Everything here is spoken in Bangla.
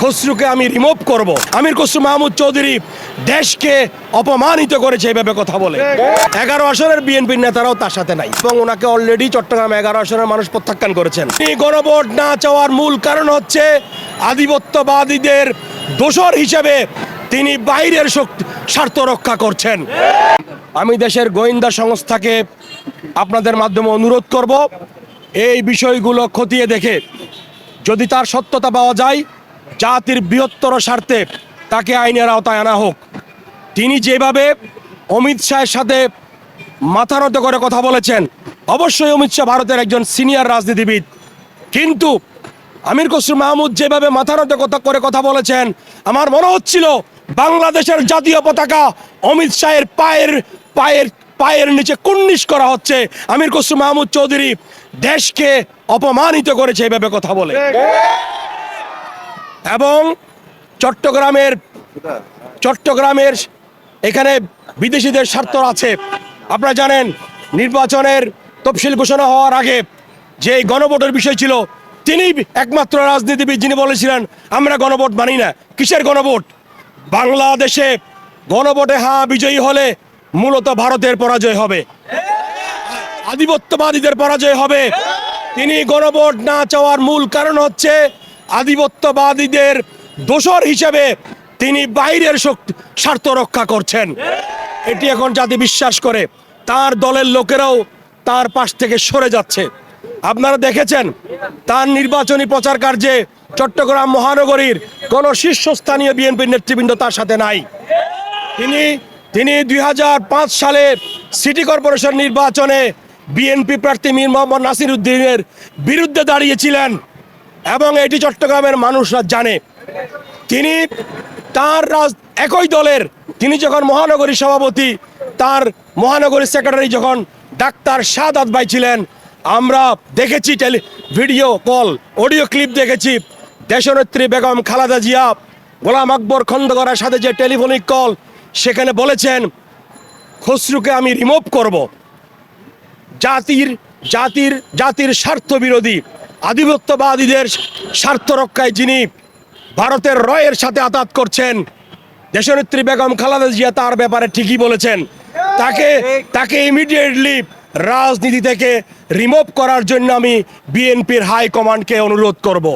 খসরুকে আমি রিমুভ করব। আমির খসরু মাহমুদ চৌধুরী দেশকে অপমানিত করেছে এভাবে কথা বলে। 11 আসনের বিএনপির নেতারাও তার সাথে নাই এবং ওনাকে অলরেডি চট্টগ্রাম 11 আসনের মানুষ প্রত্যাখ্যান করেছেন। এই গণভোট না চাওয়ার মূল কারণ হচ্ছে আধিপত্যবাদীদের দোসর হিসেবে তিনি বাইরের স্বার্থ রক্ষা করছেন। আমি দেশের গোয়েন্দা সংস্থাকে আপনাদের মাধ্যমে অনুরোধ করব, এই বিষয়গুলো খতিয়ে দেখে যদি তার সত্যতা পাওয়া যায়, জাতির বৃহত্তর স্বার্থে তাকে আইনের আওতায় আনা হোক। তিনি যেভাবে অমিত শাহের সাথে মাথা নত করে কথা বলেছেন, অবশ্যই অমিত শাহ ভারতের একজন সিনিয়র রাজনীতিবিদ, কিন্তু আমির খসরু মাহমুদ যেভাবে মাথা নত করে কথা বলেছেন, আমার মনে হচ্ছিল বাংলাদেশের জাতীয় পতাকা অমিত শাহের পায়ের নিচে কুর্নিশ করা হচ্ছে। আমির খসরু মাহমুদ চৌধুরী দেশকে অপমানিত করেছে এভাবে কথা বলে। এবং চট্টগ্রামের এখানে বিদেশিদের স্বার্থ আছে। আপনারা জানেন, নির্বাচনের তফসিল ঘোষণা হওয়ার আগে যে গণভোটের বিষয় ছিল, তিনি একমাত্র রাজনীতিবিদ যিনি বলেছিলেন আমরা গণভোট মানি না। কিসের গণভোট? বাংলাদেশে গণভোটে বিজয়ী হলে মূলত ভারতের পরাজয় হবে, আধিপত্যবাদীদের পরাজয় হবে। তিনি গণভোট না চাওয়ার মূল কারণ হচ্ছে আধিপত্যবাদীদের দোসর হিসেবে তিনি বাইরের স্বার্থ রক্ষা করছেন। এটি এখন জাতি বিশ্বাস করে, তার দলের লোকেরাও তার পাশ থেকে সরে যাচ্ছে। আপনারা দেখেছেন তার নির্বাচনী প্রচার কার্যে চট্টগ্রাম মহানগরীর কোন শীর্ষস্থানীয় বিএনপির নেতৃবৃন্দ তার সাথে নাই। তিনি 2005 সালে সিটি কর্পোরেশন নির্বাচনে বিএনপি প্রার্থী মীর মোহাম্মদ নাসির উদ্দিনের বিরুদ্ধে দাঁড়িয়েছিলেন এবং এটি চট্টগ্রামের মানুষরা জানে। তিনি তার একই দলের, তিনি যখন মহানগরী সভাপতি, তার মহানগরী সেক্রেটারি যখন ডাক্তার শাহাদাত ভাই ছিলেন, আমরা দেখেছি ভিডিও কল, অডিও ক্লিপ দেখেছি, দেশনেত্রী বেগম খালেদা জিয়া গোলাম আকবর খন্দকারের সাথে যে টেলিফোনিক কল, সেখানে বলেছেন খসরুকে আমি রিমুভ করব। জাতির স্বার্থ বিরোধী আধিপত্যবাদীদের স্বার্থ রক্ষায় যিনি ভারতের রয়ের সাথে আঘাত করছেন, দেশনেত্রী বেগম খালেদা জিয়া তার ব্যাপারে ঠিকই বলেছেন। তাকে ইমিডিয়েটলি রাজনীতি থেকে রিমুভ করার জন্য আমি বিএনপির হাইকমান্ডকে অনুরোধ করব।